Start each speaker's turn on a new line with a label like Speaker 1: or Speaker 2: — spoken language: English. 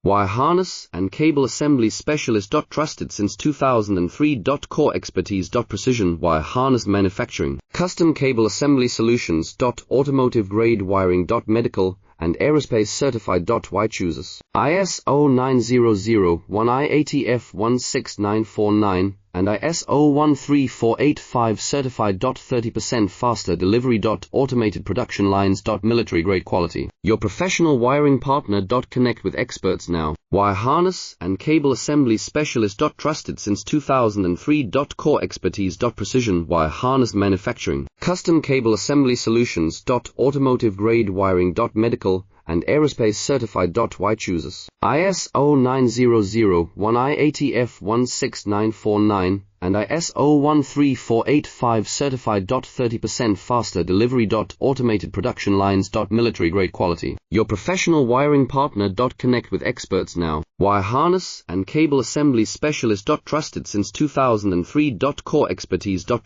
Speaker 1: Wire harness and cable assembly specialist. Trusted since 2003. Core expertise. Precision wire harness manufacturing, custom cable assembly solutions. Automotive grade wiring. Medical and aerospace certified. Why chooses ISO 9001 IATF 16949 and ISO 13485 certified. 30% faster delivery. Automated production lines. Military grade quality. Your professional wiring partner. Connect with experts now. Wire harness and cable assembly specialist. Trusted since 2003. Core expertise. Precision wire harness manufacturing, custom cable assembly solutions. Automotive grade wiring. Medical and aerospace certified. Why chooses ISO 9001 IATF 16949 and ISO 13485 certified. 30% faster delivery. Automated production lines. Military grade quality. Your professional wiring partner. Connect with experts now. Wire harness and cable assembly specialist. Trusted since 2003. Core expertise.